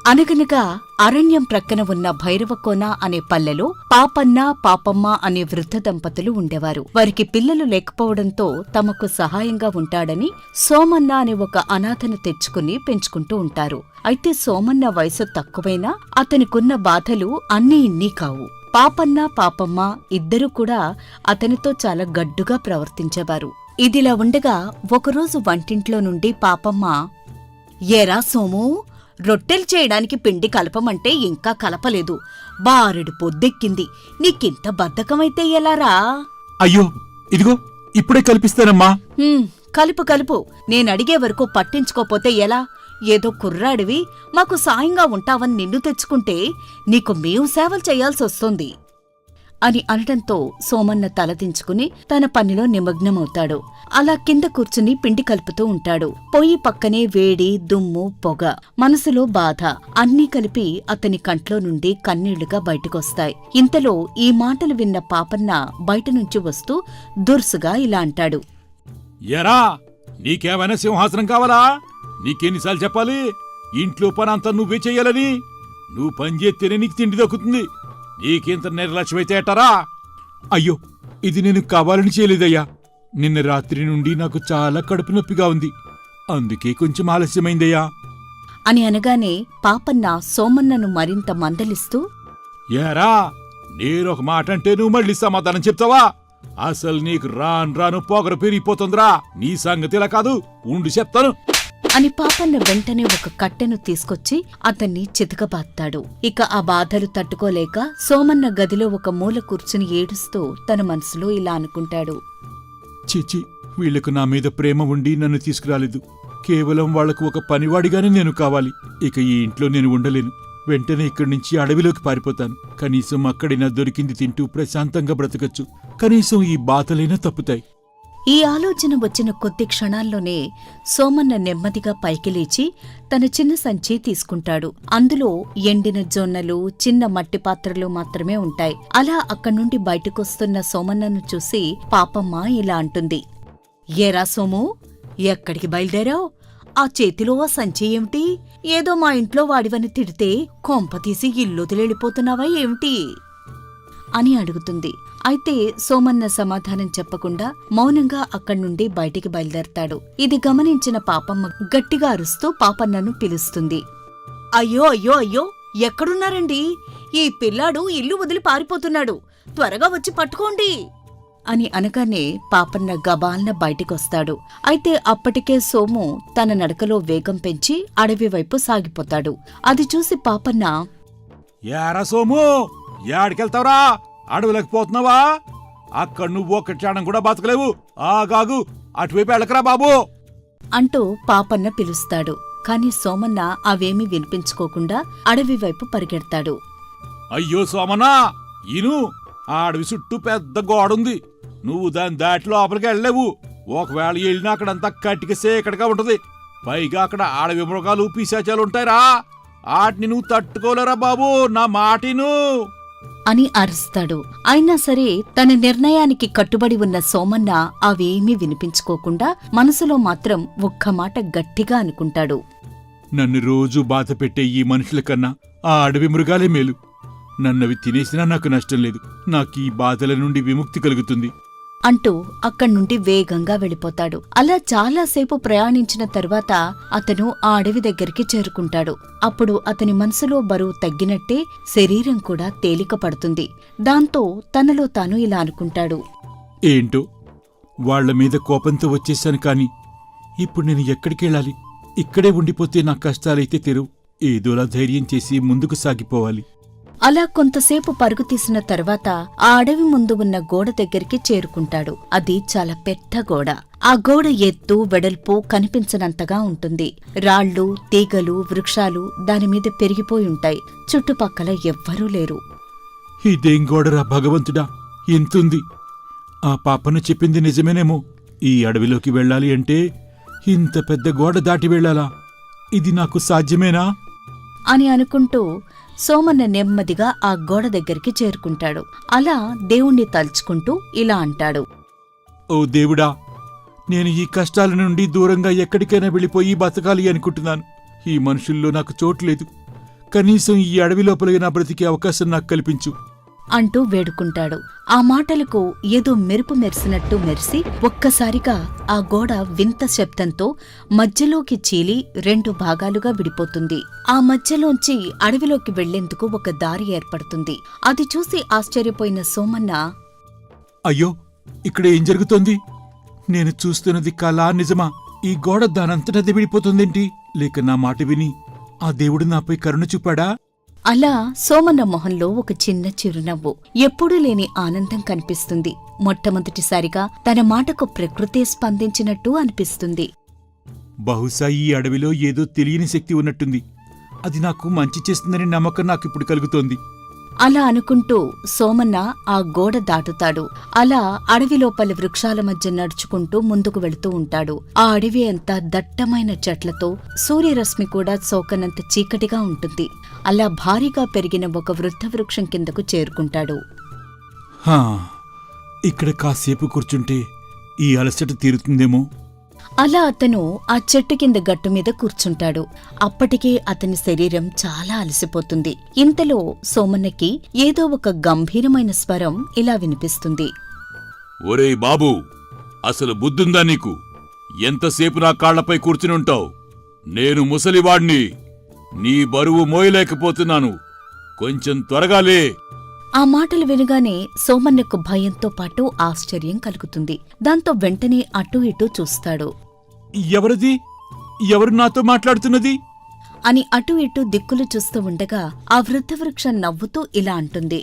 అనగనగా అరణ్యం ప్రక్కన ఉన్న భైరవకోన అనే పల్లెలో పాపన్న పాపమ్మ అనే వృద్ధ దంపతులు ఉండేవారు. వారికి పిల్లలు లేకపోవడంతో తమకు సహాయంగా ఉంటాడని సోమన్న అనే ఒక అనాథను తెచ్చుకుని పెంచుకుంటూ ఉంటారు. అయితే సోమన్న వయసు తక్కువైనా అతనికున్న బాధలు అన్నీ ఇన్నీ కావు. పాపన్న పాపమ్మ ఇద్దరూ కూడా అతనితో చాలా గడ్డుగా ప్రవర్తించేవారు. ఇదిలా ఉండగా ఒకరోజు వంటింట్లో నుండి పాపమ్మ, "ఏరా సోము, రొట్టెలు చేయడానికి పిండి కలపమంటే ఇంకా కలపలేదు. బారెడు పొద్దెక్కింది. నీకింత బద్ధకమైతే ఎలారా?" అయ్యో, ఇదిగో ఇప్పుడే కల్పిస్తానమ్మా. కలుపు కలుపు. నేనడిగే వరకు పట్టించుకోపోతే ఎలా? ఏదో కుర్రాడివి, మాకు సాయంగా ఉంటావని నిన్ను తెచ్చుకుంటే నీకు మేము సేవలు చెయ్యాల్సొస్తుంది అని అనడంతో సోమన్న తలదించుకుని తన పనిలో నిమగ్నమవుతాడు. అలా కింద కూర్చుని పిండి కలుపుతూ ఉంటాడు. పొయ్యి పక్కనే వేడి, దుమ్ము, పొగ, మనసులో బాధ అన్నీ కలిపి అతని కంట్లో నుండి కన్నీళ్లుగా బయటకొస్తాయి. ఇంతలో ఈ మాటలు విన్న పాపన్న బయటనుంచి వస్తూ దుర్సుగా ఇలా అంటాడు, ఎరా, నీకేమైనా సింహాసనం కావాలా? నీకెన్నిసార్లు చెప్పాలి? ఇంట్లో పనంతా నువ్వే చెయ్యాలని. నువ్వు పనిచేస్తేనే నీకు తిండి దక్కుతుంది. నీకింత నిర్లక్ష్యమైతే ఎట్టారా? అయ్యో, ఇది నేను కావాలని చేయలేదయ్యా. నిన్న రాత్రి నుండి నాకు చాలా కడుపు నొప్పిగా ఉంది, అందుకే కొంచెం ఆలస్యమైందయ్యా అని అనగానే పాపన్న సోమన్నను మరింత మందలిస్తూ, ఏరా, నేనొక మాట అంటే నువ్వు మళ్ళీ సమాధానం చెప్తావా? అసలు నీకు రాను పొగరు పెరిగిపోతుందిరా. నీ సంగతి ఇలా కాదు, ఉండి చెప్తాను అని పాపన్న వెంటనే ఒక కట్టెను తీసుకొచ్చి అతన్ని చితకబాత్తాడు. ఇక ఆ బాధలు తట్టుకోలేక సోమన్న గదిలో ఒక మూల కూర్చుని ఏడుస్తూ తన మనసులో ఇలా అనుకుంటాడు, చిచి, వీళ్లకు నా మీద ప్రేమ ఉండి నన్ను తీసుకురాలేదు. కేవలం వాళ్లకు ఒక పనివాడిగానే నేను కావాలి. ఇక ఈ ఇంట్లో నేను ఉండలేను. వెంటనే ఇక్కడి నుంచి అడవిలోకి పారిపోతాను. కనీసం అక్కడైనా దొరికింది తింటూ ప్రశాంతంగా బ్రతకచ్చు. కనీసం ఈ బాధలైనా తప్పుతాయి. ఈ ఆలోచన వచ్చిన కొద్ది క్షణాల్లోనే సోమన్న నెమ్మదిగా పైకి లేచి తన చిన్న సంచి తీసుకుంటాడు. అందులో ఎండిన జొన్నలు, చిన్న మట్టి పాత్రలు మాత్రమే ఉంటాయి. అలా అక్కడ్నుండి బయటకొస్తున్న సోమన్నను చూసి పాపమ్మ ఇలా అంటుంది, "ఏరా సోము, ఎక్కడికి బయలుదేరావు? ఆ చేతిలో ఆ సంచి ఏమిటి? ఏదో మా ఇంట్లో వాడివని తిడితే కొంపతీసి ఇల్లొదిలెళ్ళిపోతున్నావా ఏమిటి?" అని అడుగుతుంది. అయితే సోమన్న సమాధానం చెప్పకుండా మౌనంగా అక్కడ్నుండి బయటికి బయలుదేరతాడు. ఇది గమనించిన పాపమ్మ గట్టిగా అరుస్తూ పాపన్నను పిలుస్తుంది. "అయ్యో అయ్యో అయ్యో, ఎక్కడున్నారండి? ఈ పిల్లాడు ఇల్లు వదిలి పారిపోతున్నాడు. త్వరగా వచ్చి పట్టుకోండి" అని అనగానే పాపన్న గబాల్న బయటికొస్తాడు. అయితే అప్పటికే సోము తన నడకలో వేగం పెంచి అడవి వైపు సాగిపోతాడు. అది చూసి పాపన్న, "యారా సోము, యాడికెళ్తావురా? అడవిలోకి పోతున్నావా? అక్కడ నువ్వు ఒక్క క్షణం కూడా బతకలేవు. ఆగాగు, అటువైపు వెళ్ళకరా బాబు" అంటూ పాపన్న పిలుస్తాడు. కాని సోమన్న అవేమీ వినిపించుకోకుండా అడవి వైపు పరిగెడతాడు. "అయ్యో సోమన్నా, ఈను, ఆ అడవి చుట్టూ పెద్ద గోడుంది. నువ్వు దాని దాటి లోపలికి వెళ్ళలేవు. ఒకవేళ వెళ్ళినా అక్కడంతా కట్టిక సేకటిగా ఉంటది. పైగా అక్కడ అడవి మృగాలు, పిశాచాలుంటాయిరా. వాటిని నువ్వు తట్టుకోలేరా బాబు, నా మాటిను" అని అరుస్తాడు. అయినా సరే తన నిర్ణయానికి కట్టుబడి ఉన్న సోమన్న అవేమీ వినిపించుకోకుండా మనసులో మాత్రం ఒక్క మాట గట్టిగా అనుకుంటాడు, "నన్ను రోజూ బాధ పెట్టే ఈ మనుషుల కన్నా ఆ అడవి మృగాలే మేలు. నన్నవి తినేసినా నాకు నష్టం లేదు. నాకు ఈ బాధల నుండి విముక్తి కలుగుతుంది" అంటూ అక్కడ్నుండి వేగంగా వెళ్ళిపోతాడు. అలా చాలాసేపు ప్రయాణించిన తర్వాత అతను ఆ అడవి దగ్గరికి చేరుకుంటాడు. అప్పుడు అతని మనసులో బరువు తగ్గినట్టే శరీరం కూడా తేలిక పడుతుంది. దాంతో తనలో తాను ఇలా అనుకుంటాడు, ఏంటో, వాళ్ల మీద కోపంతో వచ్చేశాను. కాని ఇప్పుడు నేను ఎక్కడికెళ్ళాలి? ఇక్కడే ఉండిపోతే నా కష్టాలైతే తెరువు. ఏదోలా ధైర్యం చేసి ముందుకు సాగిపోవాలి. అలా కొంతసేపు పరుగు తీసిన తర్వాత ఆ అడవి ముందు ఉన్న గోడ దగ్గరికి చేరుకుంటాడు. అది చాలా పెద్ద గోడ. ఆ గోడ ఎత్తు, వెడల్పు కనిపించనంతగా ఉంటుంది. రాళ్లు, తీగలు, వృక్షాలు దానిమీద పెరిగిపోయి ఉంటాయి. చుట్టుపక్కల ఎవ్వరూ లేరు. ఇదేం గోడరా భగవంతుడా, ఎంతుంది! ఆ పాపను చెప్పింది నిజమేనేమో. ఈ అడవిలోకి వెళ్ళాలి అంటే ఇంత పెద్ద గోడ దాటి వెళ్ళాలా? ఇది నాకు సాధ్యమేనా అని అనుకుంటూ సోమన్న నెమ్మదిగా ఆ గోడ దగ్గరికి చేరుకుంటాడు. అలా దేవుణ్ణి తలుచుకుంటూ ఇలా అంటాడు, "ఓ దేవుడా, నేను ఈ కష్టాల నుండి దూరంగా ఎక్కడికైనా వెళ్ళిపోయి బతకాలి అనుకుంటున్నాను. ఈ మనుషుల్లో నాకు చోటు లేదు. కనీసం ఈ అడవి లోపల నా బ్రతికే అవకాశం నాకు కల్పించు అంటూ వేడుకుంటాడు. ఆ మాటలకు ఏదో మెరుపు మెరిసినట్టు మెరిసి ఒక్కసారిగా ఆ గోడ వింత శబ్దంతో మధ్యలోకి చీలి 2 భాగాలుగా విడిపోతుంది. ఆ మధ్యలోంచి అడవిలోకి వెళ్లేందుకు ఒక దారి ఏర్పడుతుంది. అది చూసి ఆశ్చర్యపోయిన సోమన్న, అయ్యో, ఇక్కడ ఏం జరుగుతోంది? నేను చూస్తున్నది కళా నిజమా? ఈ గోడ దానంతటది విడిపోతుందేంటి? లేక నా మాట విని ఆ దేవుడు నాపై కరుణ చూపాడా? అలా సోమన్న మొహంలో ఒక చిన్న చిరునవ్వు, ఎప్పుడూ లేని ఆనందం కనిపిస్తుంది. మొట్టమొదటిసారిగా తన మాటకు ప్రకృతే స్పందించినట్టు అనిపిస్తుంది. బహుశా ఈ అడవిలో ఏదో తెలియని శక్తి ఉన్నట్టుంది. అది నాకు మంచి చేస్తుందని నమ్మకం నాకిప్పుడు కలుగుతోంది. అలా అనుకుంటూ సోమన్న ఆ గోడ దాటుతాడు. అలా అడవిలోపల వృక్షాల మధ్య నడుచుకుంటూ ముందుకు వెళుతూ ఉంటాడు. ఆ అడవి అంతా దట్టమైన చెట్లతో, సూర్యరశ్మి కూడా సోకనంత చీకటిగా ఉంటుంది. అలా భారీగా పెరిగిన ఒక వృద్ధ వృక్షం కిందకు చేరుకుంటాడు. హా, ఇక్కడ కాసేపు కూర్చుంటే ఈ అలసట తీరుతుందేమో. అలా అతను ఆ చెట్టు కింద గట్టు మీద కూర్చుంటాడు. అప్పటికే అతని శరీరం చాలా అలసిపోతుంది. ఇంతలో సోమన్నకి ఏదో ఒక గంభీరమైన స్వరం ఇలా వినిపిస్తుంది. ఒరేయ్ బాబూ, అసలు బుద్ధుందా నీకు? ఎంతసేపు నా కాళ్లపై కూర్చుని ఉంటావు? నేను ముసలివాణ్ణి, నీ బరువు మోయలేకపోతున్నాను. కొంచెం త్వరగా లే. ఆ మాటలు వినగానే సోమన్నకు భయంతో పాటు ఆశ్చర్యం కలుగుతుంది. దాంతో వెంటనే అటూ ఇటూ చూస్తాడు. ఎవరిది? ఎవరు నాతో మాట్లాడుతున్నది? అని అటూ ఇటూ దిక్కులు చూస్తూ ఉండగా ఆ వృద్ధ వృక్షం నవ్వుతూ ఇలా అంటుంది.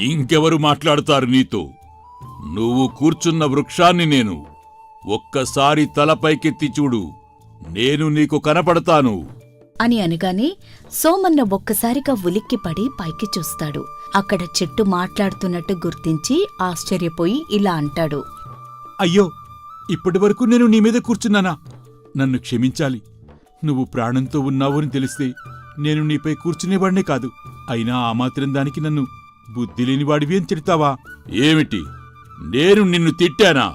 ఇంకెవరు మాట్లాడుతారు నీతో? నువ్వు కూర్చున్న వృక్షాన్ని నేను. ఒక్కసారి తలపైకెత్తి చూడు, నేను నీకు కనపడతాను అని అనగానే సోమన్న ఒక్కసారిగా ఉలిక్కిపడి పైకి చూస్తాడు. అక్కడ చెట్టు మాట్లాడుతున్నట్టు గుర్తించి ఆశ్చర్యపోయి ఇలా అంటాడు. అయ్యో, ఇప్పటివరకు నేను నీ మీద కూర్చున్నానా? నన్ను క్షమించాలి. నువ్వు ప్రాణంతో ఉన్నావని తెలిస్తే నేను నీపై కూర్చునేవాడినే కాదు. అయినా ఆ మాత్రం దానికి నన్ను బుద్ధిలేనివాడివి అని తిడతావా? ఏమిటి, నేను నిన్ను తిట్టానా?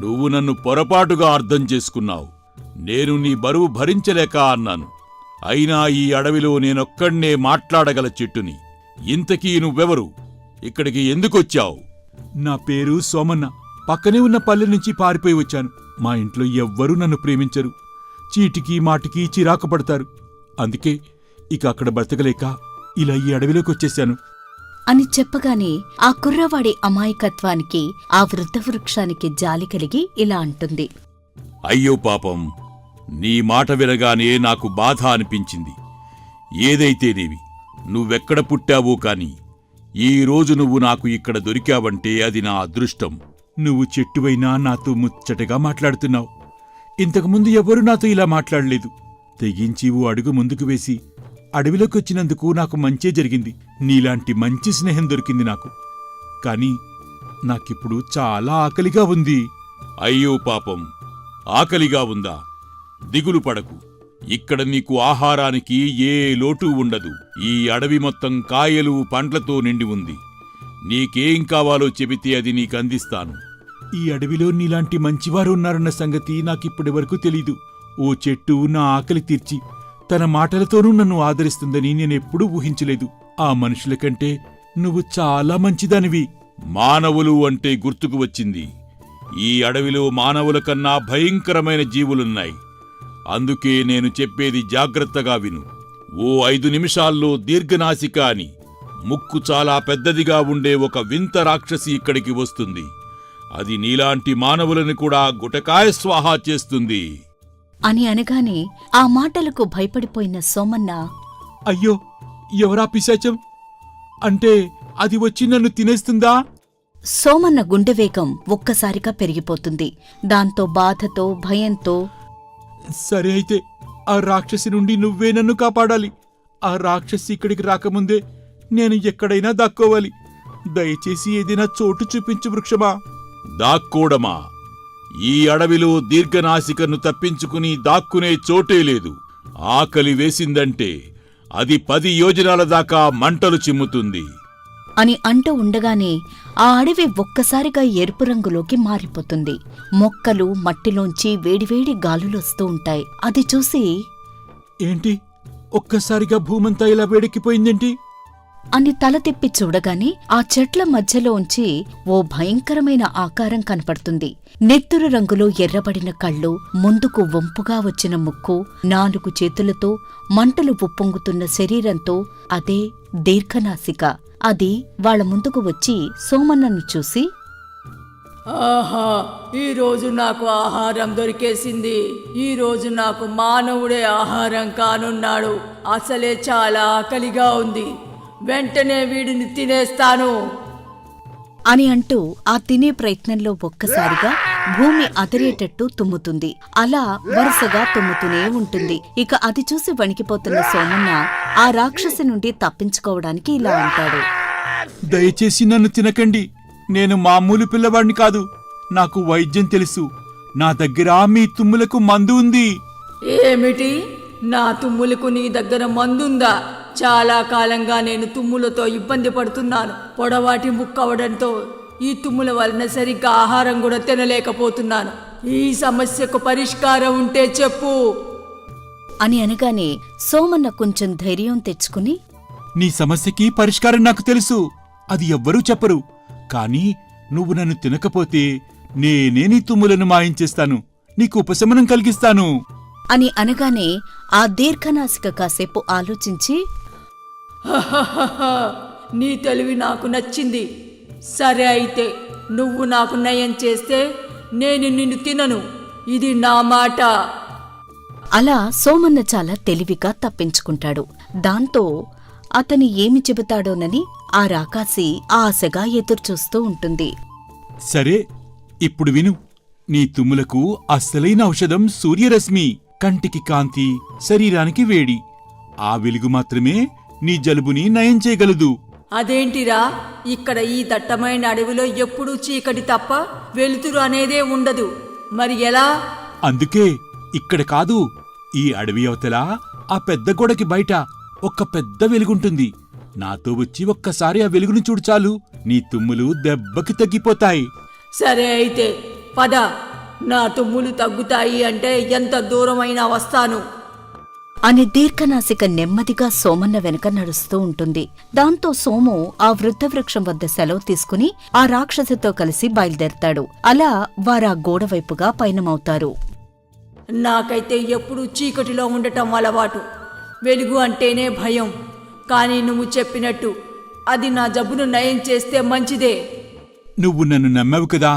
నువ్వు నన్ను పొరపాటుగా అర్థం చేసుకున్నావు. నేను నీ బరువు భరించలేక అన్నాను. అయినా ఈ అడవిలో నేనొక్కడ్నే మాట్లాడగల చెట్టుని. ఇంతకీ నువ్వెవరు? ఇక్కడికి ఎందుకొచ్చావు? నా పేరు సోమన్న. పక్కనే ఉన్న పల్లె నుంచి పారిపోయి వచ్చాను. మా ఇంట్లో ఎవ్వరూ నన్ను ప్రేమించరు. చీటికి మాటికి చిరాకు పడతారు. అందుకే ఇక అక్కడ బ్రతకలేక ఇలా ఈ అడవిలోకి వచ్చేశాను అని చెప్పగానే ఆ కుర్రవాడి అమాయకత్వానికి ఆ వృద్ధ వృక్షానికి జాలి కలిగి ఇలా అంటుంది. అయ్యో పాపం, నీ మాట వినగానే నాకు బాధ అనిపించింది. ఏదైతేనేవి, నువ్వెక్కడ పుట్టావో కాని ఈ రోజు నువ్వు నాకు ఇక్కడ దొరికావంటే అది నా అదృష్టం. నువ్వు చెట్టువైనా నాతో ముచ్చటగా మాట్లాడుతున్నావు. ఇంతకుముందు ఎవరూ నాతో ఇలా మాట్లాడలేదు. తెగించి ఓ అడుగు ముందుకు వేసి అడవిలోకొచ్చినందుకు నాకు మంచే జరిగింది. నీలాంటి మంచి స్నేహం దొరికింది నాకు. కాని నాకిప్పుడు చాలా ఆకలిగా ఉంది. అయ్యో పాపం, ఆకలిగా ఉందా? దిగులు పడకు. ఇక్కడ నీకు ఆహారానికి ఏ లోటు ఉండదు. ఈ అడవి మొత్తం కాయలు పండ్లతో నిండి ఉంది. నీకేం కావాలో చెబితే అది నీకందిస్తాను. ఈ అడవిలో నీలాంటి మంచివారు ఉన్నారన్న సంగతి నాకిప్పటి వరకు తెలీదు. ఓ చెట్టు నా ఆకలి తీర్చి తన మాటలతోనూ నన్ను ఆదరిస్తుందని నేనెప్పుడూ ఊహించలేదు. ఆ మనుషుల కంటే నువ్వు చాలా మంచిదానివి. మానవులు అంటే గుర్తుకు వచ్చింది. ఈ అడవిలో మానవుల కన్నా భయంకరమైన జీవులున్నాయి. అందుకే నేను చెప్పేది జాగ్రత్తగా విను. ఓ 5 నిమిషాల్లో దీర్ఘనాసిక అని ముక్కు చాలా పెద్దదిగా ఉండే ఒక వింత రాక్షసి ఇక్కడికి వస్తుంది. అది నీలాంటి మానవులను కూడా గుటకాయ స్వాహా చేస్తుంది అని అనగానే ఆ మాటలకు భయపడిపోయిన సోమన్న, అయ్యో, ఎవరా పిశాచం? అంటే అది వచ్చి నన్ను తినేస్తుందా? సోమన్న గుండె వేగం ఒక్కసారిగా పెరిగిపోతుంది. దాంతో బాధతో భయంతో, సరే అయితే ఆ రాక్షసి నుండి నువ్వే నన్ను కాపాడాలి. ఆ రాక్షసి ఇక్కడికి రాకముందే నేను ఎక్కడైనా దాక్కోవాలి. దయచేసి ఏదైనా చోటు చూపించు వృక్షమా. దాక్కోడమా? ఈ అడవిలో దీర్ఘనాసికను తప్పించుకుని దాక్కునే చోటే లేదు. ఆకలి వేసిందంటే అది 10 యోజనాల దాకా మంటలు చిమ్ముతుంది అని అంటూ ఉండగానే ఆ అడవి ఒక్కసారిగా ఎరుపు రంగులోకి మారిపోతుంది. మొక్కలు మట్టిలోంచి వేడివేడి గాలులొస్తూ ఉంటాయి. అది చూసి, ఏంటి, ఒక్కసారిగా భూమంతా ఇలా వేడెక్కిపోయిందేంటి? అని తల తిప్పి చూడగానే ఆ చెట్ల మధ్యలోంచి ఓ భయంకరమైన ఆకారం కనపడుతుంది. నెత్తురు రంగులో ఎర్రబడిన కళ్ళు, ముందుకు వంపుగా వచ్చిన ముక్కు, 4 చేతులతో మంటలు ఉప్పొంగుతున్న శరీరంతో అదే దీర్ఘనాసిక. అది వాళ్ల ముందుకు వచ్చి సోమన్నను చూసి, ఆహా, ఈరోజు నాకు ఆహారం దొరికేసింది. ఈరోజు నాకు మానవుడే ఆహారం కానున్నాడు. అసలే చాలా ఆకలిగా ఉంది. వెంటనే వీడిని తినేస్తాను అని అంటూ ఆ తినే ప్రయత్నంలో ఒక్కసారిగా భూమి అదిరేటట్టు తుమ్ముతుంది. అలా వరుసగా తుమ్ముతూనే ఉంటుంది. ఇక అది చూసి వణికిపోతున్న సోమన్న ఆ రాక్షసి నుండి తప్పించుకోవడానికి ఇలా అంటాడు, దయచేసి నన్ను తినకండి. నేను మామూలు పిల్లవాడిని కాదు. నాకు వైద్యం తెలుసు. నా దగ్గర మీ తుమ్ములకు మందు ఉంది. ఏమిటి? నా తుమ్ములకు నీ దగ్గర మందుందా? చాలా కాలంగా నేను తుమ్ములతో ఇబ్బంది పడుతున్నాను. పొడవాటి ముక్కవడంతో ఈ తుమ్ముల వలన సరిగ్గా ఆహారం కూడా తినలేకపోతున్నాను. ఈ సమస్యకు పరిష్కారం ఉంటే చెప్పు అని అనగానే సోమన్న కొంచెం ధైర్యం తెచ్చుకుని, నీ సమస్యకి పరిష్కారం నాకు తెలుసు. అది ఎవ్వరూ చెప్పరు. కాని నువ్వు నన్ను తినకపోతే నేనే నీ తుమ్ములను మాయించేస్తాను. నీకు ఉపశమనం కలిగిస్తాను అని అనగానే ఆ దీర్ఘనాసిక కాసేపు ఆలోచించి, నీ తెలివి నాకు నచ్చింది. సరే అయితే నువ్వు నాకు నయం చేస్తే నేను నిన్ను తినను. ఇది నా మాట. అలా సోమన్న చాలా తెలివిగా తప్పించుకుంటాడు. దాంతో అతని ఏమి చెబుతాడోనని ఆ రాకాసి ఆశగా ఎదురుచూస్తూ ఉంటుంది. సరే, ఇప్పుడు విను. నీ తుమ్ములకు అస్సలైన ఔషధం సూర్యరశ్మి. కంటికి కాంతి, శరీరానికి వేడి. ఆ వెలుగు మాత్రమే నీ జలుబుని నయం చేయగలదు. అదేంటిరా, ఇక్కడ ఈ దట్టమైన అడవిలో ఎప్పుడూ చీకటి తప్ప వెలుతురు అనేదే ఉండదు. మరి ఎలా? అందుకే ఇక్కడ కాదు, ఈ అడవి అవతల ఆ పెద్ద గోడకి బయట ఒక్క పెద్ద వెలుగుంటుంది. నాతో వచ్చి ఒక్కసారి ఆ వెలుగును చూడు చాలు. నీ తుమ్ములు దెబ్బకి తగ్గిపోతాయి. సరే అయితే పద. నా తుమ్ములు తగ్గుతాయి అంటే ఎంత దూరమైనా వస్తాను అని దీర్ఘనాసిక నెమ్మదిగా సోమన్న వెనుక నడుస్తూ ఉంటుంది. దాంతో సోము ఆ వృద్ధవృక్షం వద్ద సెలవు తీసుకుని ఆ రాక్షసితో కలిసి బయలుదేరతాడు. అలా వారా గోడవైపుగా పయనమవుతారు. నాకైతే ఎప్పుడూ చీకటిలో ఉండటం అలవాటు. వెలుగు అంటేనే భయం. కానీ నువ్వు చెప్పినట్టు అది నా జబ్బును నయం చేస్తే మంచిదే. నువ్వు నన్ను నమ్మావు కదా,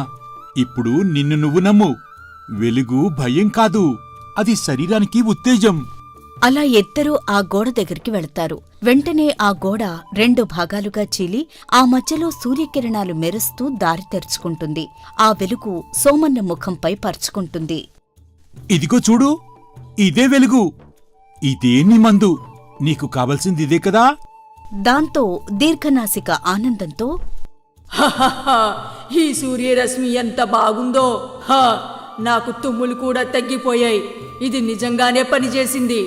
ఇప్పుడు నిన్ను నువ్వు నమ్ము. వెలుగు భయం కాదు, అది శరీరానికి ఉత్తేజం. అలా ఇద్దరూ ఆ గోడ దగ్గరికి వెళతారు. వెంటనే ఆ గోడ 2 భాగాలుగా చీలి ఆ మధ్యలో సూర్యకిరణాలు మెరుస్తూ దారి తెరుచుకుంటుంది. ఆ వెలుగు సోమన్న ముఖంపై పరుచుకుంటుంది. ఇదిగో చూడు, ఇదే వెలుగు. ఇదే నీ మందు. నీకు కావలసింది ఇదే కదా? దాంతో దీర్ఘనాసిక ఆనందంతో, హహహ, ఈ సూర్యరశ్మి ఎంత బాగుందో. నాకు తుమ్ములు కూడా తగ్గిపోయాయి. ఇది నిజంగానే పనిచేసింది.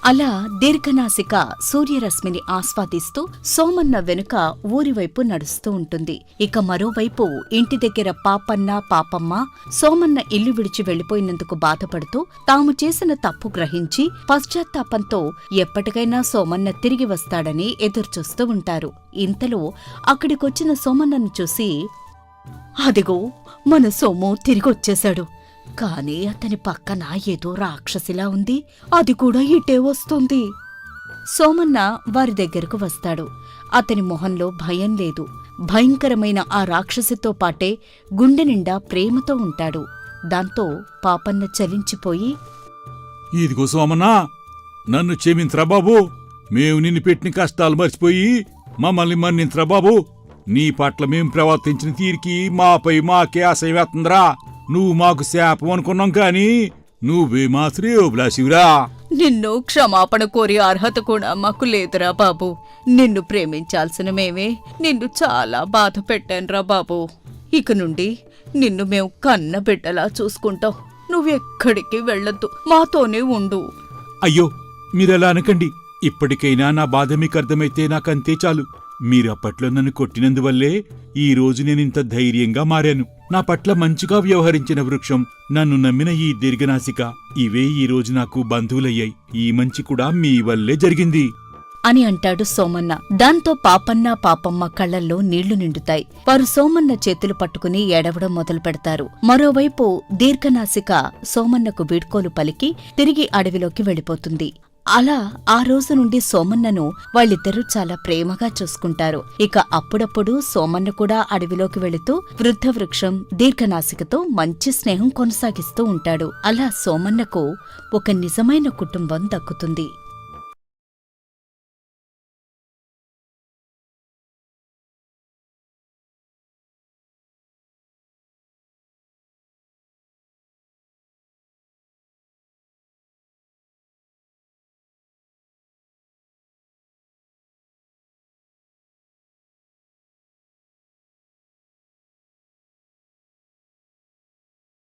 అలా దీర్ఘనాసిక సూర్యరశ్మిని ఆస్వాదిస్తూ సోమన్న వెనుక ఊరివైపు నడుస్తూ ఉంటుంది. ఇక మరోవైపు ఇంటి దగ్గర పాపన్న, పాపమ్మ సోమన్న ఇల్లు విడిచి వెళ్లిపోయినందుకు బాధపడుతూ తాము చేసిన తప్పు గ్రహించి పశ్చాత్తాపంతో ఎప్పటికైనా సోమన్న తిరిగి వస్తాడని ఎదురుచూస్తూ ఉంటారు. ఇంతలో అక్కడికొచ్చిన సోమన్నను చూసి, అదిగో మన సోము తిరిగొచ్చేశాడు. కాని అతని పక్కన ఏదో రాక్షసిలా ఉంది. అది కూడా ఇటే వస్తుంది. సోమన్న వారి దగ్గరకు వస్తాడు. అతని మొహంలో భయం లేదు. భయంకరమైన ఆ రాక్షసితో పాటే గుండె నిండా ప్రేమతో ఉంటాడు. దాంతో పాపన్న చలించిపోయి, ఇదిగో సోమన్నా, నన్ను క్షమించరా బాబు. మేము నిన్ను పెట్టిన కష్టాలు మర్చిపోయి మమ్మల్ని మన్నించరా బాబు. నీ పట్ల మేం ప్రవర్తించిన తీరికి మాపై మాకే అసహ్యవేత్తందిరా. నువ్వు మాకు శాపం అనుకున్నాం కాని నువ్వే మా శ్రేయోభిలాషివిరా. నిన్ను క్షమాపణ కోరి అర్హత కూడా మాకు లేదురా బాబు. నిన్ను ప్రేమించాల్సిన మేమే నిన్ను చాలా బాధ పెట్టానురా బాబు. ఇక నుండి నిన్ను మేం కన్న బిడ్డలా చూసుకుంటాం. నువ్వెక్కడికి వెళ్ళొద్దు, మాతోనే ఉండు. అయ్యో, మీరలా అనకండి. ఇప్పటికైనా నా బాధ మీకు అర్థమైతే నాకంతే చాలు. మీరప్పట్లో నన్ను కొట్టినందువల్లే ఈ రోజు నేనింత ధైర్యంగా మారాను. నా పట్ల మంచిగా వ్యవహరించిన వృక్షం, నన్ను నమ్మిన ఈ దీర్ఘనాసిక, ఇవే ఈ రోజు నాకు బంధువులయ్యాయి. ఈ మంచి కూడా మీ వల్లే జరిగింది అని అంటాడు సోమన్న. దాంతో పాపన్న పాపమ్మ కళ్లల్లో నీళ్లు నిండుతాయి. వారు సోమన్న చేతులు పట్టుకుని ఏడవడం మొదలు పెడతారు. మరోవైపు దీర్ఘనాసిక సోమన్నకు వీడ్కోలు పలికి తిరిగి అడవిలోకి వెళ్ళిపోతుంది. అలా ఆ రోజు నుండి సోమన్నను వాళ్ళిద్దరూ చాలా ప్రేమగా చూసుకుంటారు. ఇక అప్పుడప్పుడు సోమన్న కూడా అడవిలోకి వెళుతూ వృద్ధ వృక్షం దీర్ఘనాసికతో మంచి స్నేహం కొనసాగిస్తూ ఉంటాడు. అలా సోమన్నకు ఒక నిజమైన కుటుంబం దక్కుతుంది.